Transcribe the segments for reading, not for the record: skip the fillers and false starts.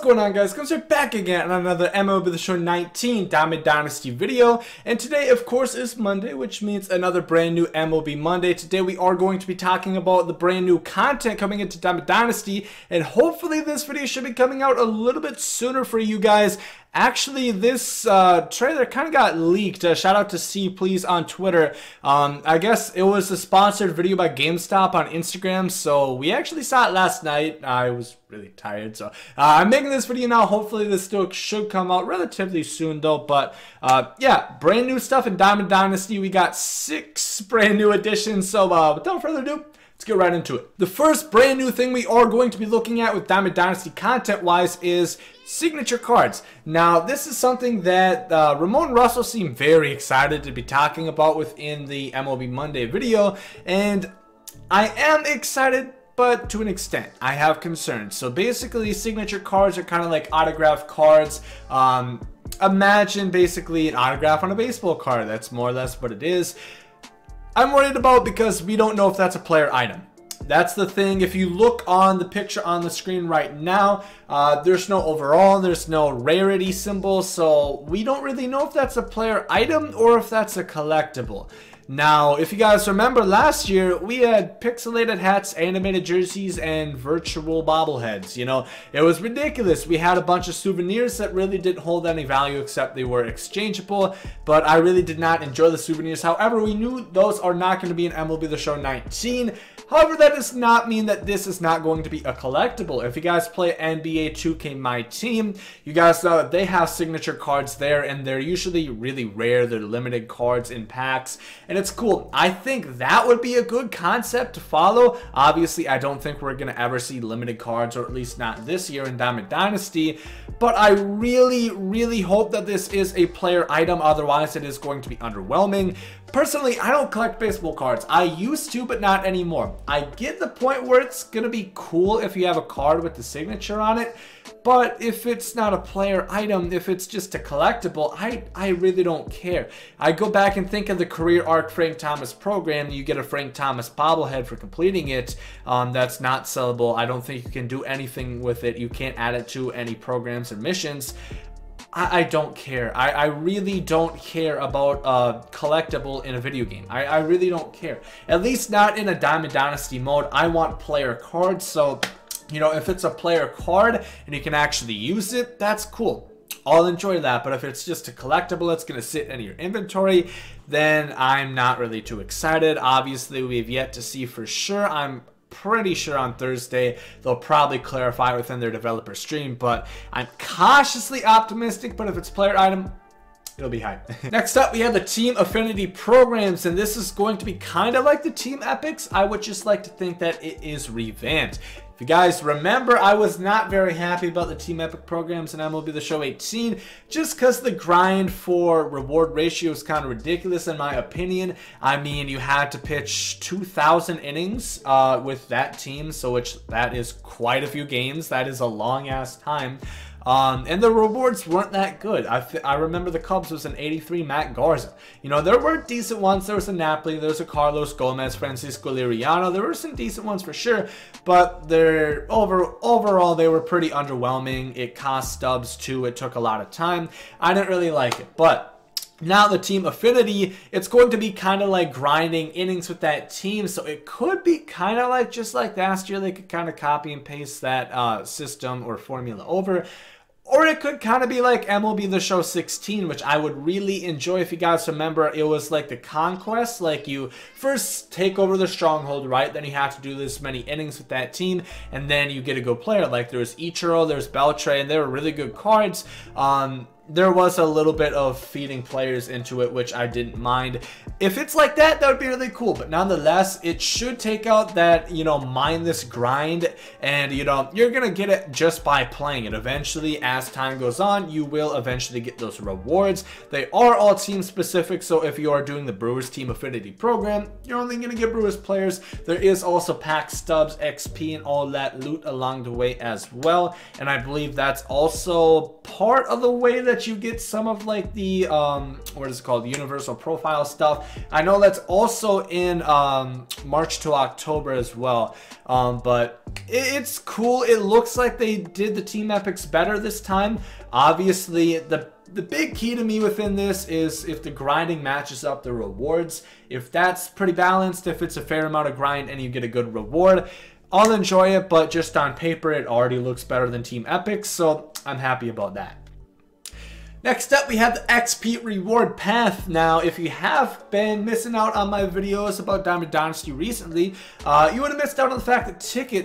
going on, guys? Gomes are back again on another MLB The Show 19 Diamond Dynasty video. And today, of course, is Monday, which means another brand new MLB Monday. Today, we are going to be talking about the brand new content coming into Diamond Dynasty. And hopefully, this video should be coming out a little bit sooner for you guys. Actually, this trailer kind of got leaked. Shout out to C Please on Twitter. I guess it was a sponsored video by GameStop on Instagram, so we actually saw it last night. I was really tired, so I'm making this video now. Hopefully this still should come out relatively soon though. But yeah, brand new stuff in Diamond Dynasty. We got 6 brand new additions, so without further ado, let's get right into it. The first brand new thing we are going to be looking at with Diamond Dynasty content-wise is signature cards. Now, this is something that Ramon Russell seemed very excited to be talking about within the MLB Monday video, and I am excited, but to an extent. I have concerns. So basically, signature cards are kind of like autograph cards. Imagine basically an autograph on a baseball card. That's more or less what it is. I'm worried about because we don't know if that's a player item. That's the thing. If you look on the picture on the screen right now, there's no overall, there's no rarity symbol, so we don't really know if that's a player item or if that's a collectible. Now, if you guys remember last year, we had pixelated hats, animated jerseys, and virtual bobbleheads. You know, it was ridiculous. We had a bunch of souvenirs that really didn't hold any value except they were exchangeable, but I really did not enjoy the souvenirs. However, we knew those are not going to be in MLB The Show 19. However, that does not mean that this is not going to be a collectible. If you guys play NBA 2K My Team, you guys know that they have signature cards there, and they're usually really rare. They're limited cards in packs, and it's cool. I think that would be a good concept to follow. Obviously, I don't think we're going to ever see limited cards, or at least not this year in Diamond Dynasty, but I really hope that this is a player item. Otherwise, it is going to be underwhelming. Personally, I don't collect baseball cards. I used to, but not anymore. I get the point where it's going to be cool if you have a card with the signature on it, but if it's not a player item, if it's just a collectible, I really don't care. I go back and think of the career arc Frank Thomas program. You get a Frank Thomas bobblehead for completing it. That's not sellable. I don't think you can do anything with it. You can't add it to any programs or missions. I don't care. I really don't care about a collectible in a video game. I really don't care. At least not in a Diamond Dynasty mode. I want player cards. So, you know, if it's a player card and you can actually use it, that's cool. I'll enjoy that. But if it's just a collectible that's going to sit in your inventory, then I'm not really too excited. Obviously, we've yet to see for sure. I'm pretty sure on Thursday they'll probably clarify within their developer stream, but I'm cautiously optimistic. But if it's player item, it'll be hype. Next up, we have the team affinity programs, and this is going to be kind of like the team epics. I would just like to think that it is revamped. If you guys remember, I was not very happy about the Team Epic programs in MLB The Show 18 just because the grind for reward ratio is kind of ridiculous in my opinion. I mean, you had to pitch 2,000 innings with that team, so that is quite a few games. That is a long ass time. And the rewards weren't that good. I remember the Cubs was an 83 Matt Garza. You know, there were decent ones. There was a Napoli, there was a Carlos Gomes, Francisco Liriano. There were some decent ones for sure, but overall they were pretty underwhelming. It cost stubs too. It took a lot of time. I didn't really like it, but now the team affinity, it's going to be kind of like grinding innings with that team, so it could be kind of like just like last year. They could kind of copy and paste that system or formula over. Or it could kind of be like MLB The Show 16, which I would really enjoy. If you guys remember, it was like the conquest. Like, you first take over the stronghold, right? Then you have to do this many innings with that team, and then you get a good player. Like, there's Ichiro, there's Beltre, and they were really good cards. There was a little bit of feeding players into it, which I didn't mind. If it's like that, that would be really cool. But nonetheless, it should take out that, you know, mindless grind. And, you know, you're going to get it just by playing it. Eventually, as time goes on, you will eventually get those rewards. They are all team specific. So if you are doing the Brewers Team Affinity program, you're only going to get Brewers players. There is also pack stubs, XP, and all that loot along the way as well. And I believe that's also part of the way that that you get some of like the what is it called, the universal profile stuff. I know that's also in March to October as well, but it's cool. It looks like they did the team epics better this time. Obviously, the big key to me within this is if the grinding matches up the rewards. If that's pretty balanced, if it's a fair amount of grind and you get a good reward, I'll enjoy it. But just on paper, it already looks better than team epics, so I'm happy about that. Next up, we have the XP reward path. Now, if you have been missing out on my videos about Diamond Dynasty recently, you would have missed out on the fact that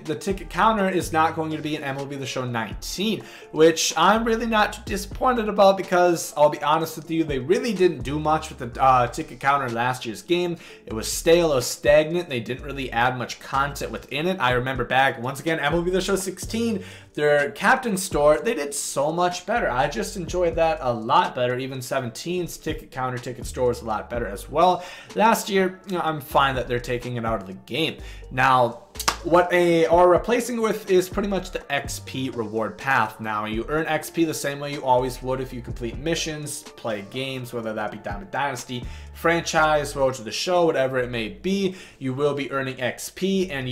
the ticket counter is not going to be in MLB The Show 19, which I'm really not too disappointed about because I'll be honest with you, they really didn't do much with the ticket counter in last year's game. It was stale, it was stagnant. They didn't really add much content within it. I remember back, once again, MLB The Show 16, their captain store, they did so much better. I just enjoyed that a lot better. Even 17's ticket counter ticket store is a lot better as well. Last year, you know, I'm fine that they're taking it out of the game. Now, what they are replacing with is pretty much the XP reward path. Now, you earn XP the same way you always would if you complete missions, play games, whether that be Diamond Dynasty, franchise, Road to the Show, whatever it may be. You will be earning XP, and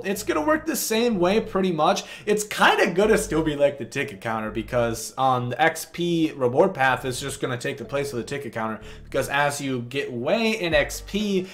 it's gonna work the same way pretty much. It's kind of gonna still be like the ticket counter because the XP reward path is just gonna take the place of the ticket counter, because as you get way in XP,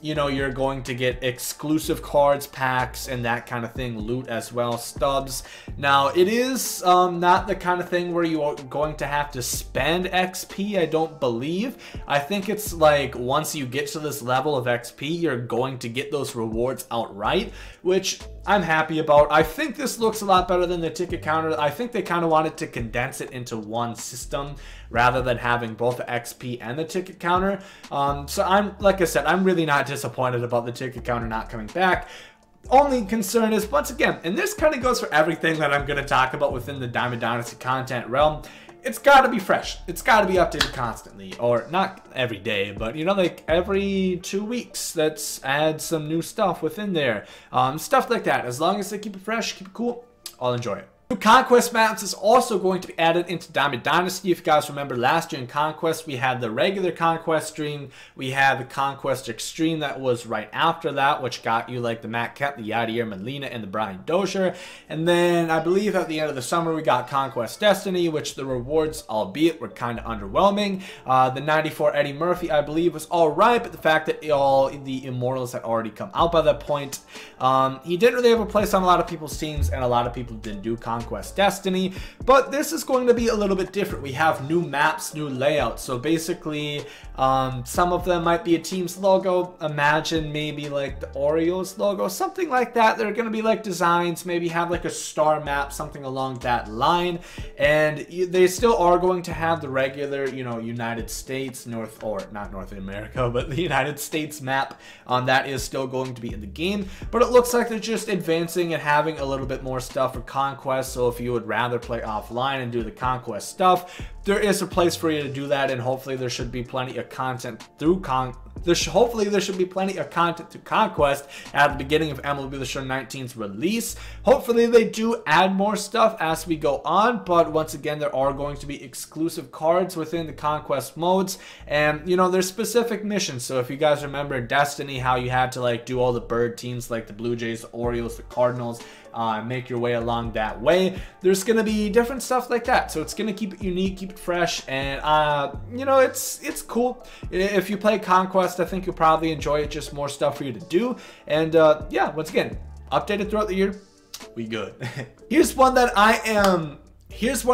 you know, you're going to get exclusive cards, packs, and that kind of thing, loot as well, stubs. Now, it is not the kind of thing where you are going to have to spend XP, I don't believe. I think it's like once you get to this level of XP, you're going to get those rewards outright, which I'm happy about. I think this looks a lot better than the ticket counter. I think they kind of wanted to condense it into one system rather than having both the XP and the ticket counter. So like I said, I'm really not disappointed about the ticket counter not coming back. Only concern is, once again, and this kind of goes for everything that I'm going to talk about within the Diamond Dynasty content realm, it's got to be fresh. It's got to be updated constantly, or not every day, but you know, like every 2 weeks. Let's add some new stuff within there. Stuff like that. As long as they keep it fresh, keep it cool, I'll enjoy it. New Conquest maps is also going to be added into Diamond Dynasty. If you guys remember last year in Conquest, we had the regular Conquest stream. We had the Conquest Extreme that was right after that, which got you like the Matt Kemp, the Yadier Molina, and the Brian Dozier. And then I believe at the end of the summer, we got Conquest Destiny, which the rewards, albeit, were kind of underwhelming. The 94 Eddie Murphy, I believe, was all right, but the fact that all the Immortals had already come out by that point, he didn't really have a place on a lot of people's teams, and a lot of people didn't do Conquest Destiny. But this is going to be a little bit different. We have new maps, new layouts. So basically, some of them might be a team's logo. Imagine maybe like the Orioles logo, something like that. They're going to be like designs, maybe have like a star map, something along that line. And they still are going to have the regular, you know, United States, not North America, but the United States map. That is still going to be in the game. But it looks like they're just advancing and having a little bit more stuff for Conquest. So if you would rather play offline and do the Conquest stuff, there is a place for you to do that, and hopefully there should be plenty of content through hopefully there should be plenty of content through Conquest at the beginning of MLB The Show 19's release. Hopefully they do add more stuff as we go on, but once again, there are going to be exclusive cards within the Conquest modes, and you know, there's specific missions. So if you guys remember Destiny, how you had to like do all the bird teams like the Blue Jays, the Orioles, the Cardinals, make your way along that way. There's gonna be different stuff like that, so it's gonna keep it unique, keep it fresh, and you know, it's cool. If you play Conquest, I think you'll probably enjoy it. Just more stuff for you to do, and yeah, once again, updated throughout the year, we good. Here's one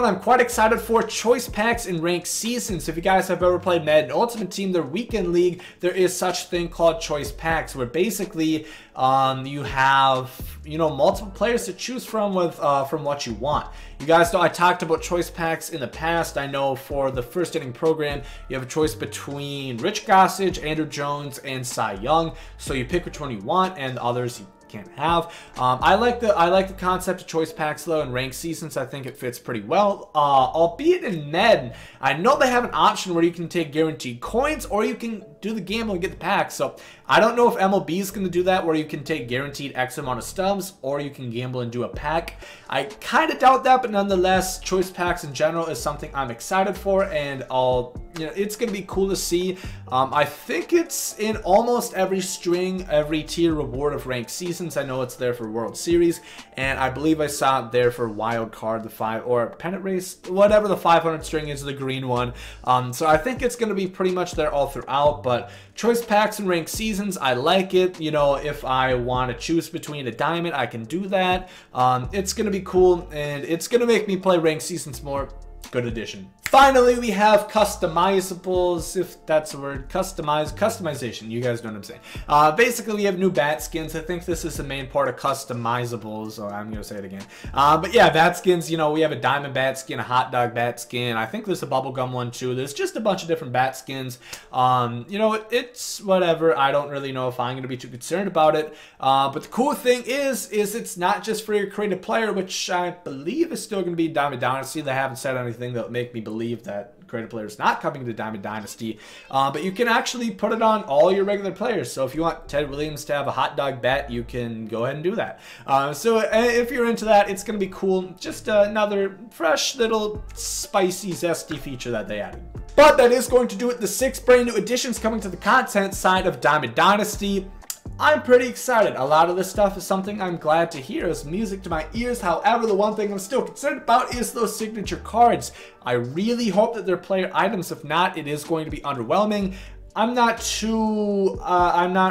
I'm quite excited for: choice packs in ranked seasons. If you guys have ever played Madden Ultimate Team, their weekend league, there is such a thing called choice packs, where basically you have, you know, multiple players to choose from from what you want. You guys know I talked about choice packs in the past. I know for the first inning program, you have a choice between Rich Gossage, Andrew Jones, and Cy Young. So you pick which one you want, and the others you can't have. I like the concept of choice packs though in ranked seasons. I think it fits pretty well. Albeit in Madden, I know they have an option where you can take guaranteed coins, or you can do the gamble and get the pack. So I don't know if MLB is going to do that, where you can take guaranteed X amount of stubs, or you can gamble and do a pack. I kind of doubt that, but nonetheless, choice packs in general is something I'm excited for, and it's going to be cool to see. I think it's in almost every string, every tier reward of ranked seasons. I know it's there for World Series, and I believe I saw it there for Wild Card, the 5 or Pennant Race, whatever the 500 string is, the green one. So I think it's going to be pretty much there all throughout. But choice packs and ranked seasons, I like it. You know, if I want to choose between a diamond, I can do that. It's going to be cool, and it's going to make me play ranked seasons more. Good addition. Finally, we have customizables, if that's a word. Customization. You guys know what I'm saying. Basically, we have new bat skins. I think this is the main part of customizables. Oh, I'm going to say it again. But yeah, bat skins, you know, we have a diamond bat skin, a hot dog bat skin. I think there's a bubblegum one too. There's just a bunch of different bat skins. You know, it's whatever. I don't really know if I'm going to be too concerned about it. But the cool thing is it's not just for your creative player, which I believe is still going to be Diamond Dynasty. They haven't said anything that would make me believe that creative player is not coming to Diamond Dynasty, but you can actually put it on all your regular players. So if you want Ted Williams to have a hot dog bat, you can go ahead and do that. So if you're into that, it's going to be cool. Just another fresh little spicy zesty feature that they added. But that is going to do it. The 6 brand new additions coming to the content side of Diamond Dynasty. I'm pretty excited. A lot of this stuff is something I'm glad to hear. It's music to my ears. However, the one thing I'm still concerned about is those signature cards. I really hope that they're player items. If not, it is going to be underwhelming. I'm not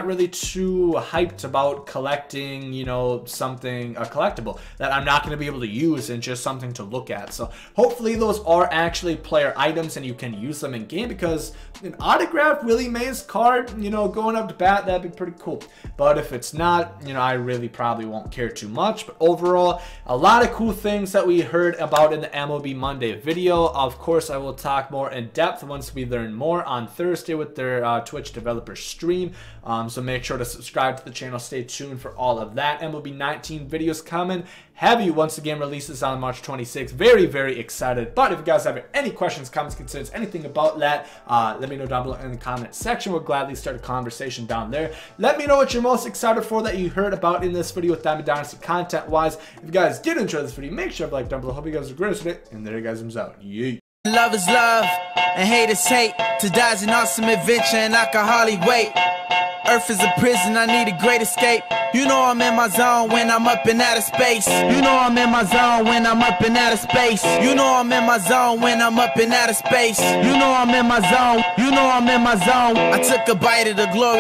really too hyped about collecting, you know, a collectible that I'm not going to be able to use and just something to look at. So hopefully those are actually player items and you can use them in game, because an autographed Willie Mays card, you know, going up to bat, that'd be pretty cool. But if it's not, you know, I really probably won't care too much. But overall, a lot of cool things that we heard about in the MLB Monday video. Of course, I will talk more in depth once we learn more on Thursday with their Twitch developer stream. So make sure to subscribe to the channel. Stay tuned for all of that. MLB 19 videos coming heavy once the game releases on March 26th. Very, very excited. But if you guys have any questions, comments, concerns, anything about that, let me know down below in the comment section. We'll gladly start a conversation down there. Let me know what you're most excited for that you heard about in this video with Diamond Dynasty content wise. If you guys did enjoy this video, make sure to like down below. Hope you guys are great today. And there you guys, I'm out. Yeet. Love is love, and hate is hate. To die is an awesome adventure, and I can hardly wait. Earth is a prison, I need a great escape. You know I'm in my zone when I'm up in outer space. You know I'm in my zone when I'm up in outer space. You know I'm in my zone when I'm up in outer space. You know I'm in my zone. You know I'm in my zone. I took a bite of the glory.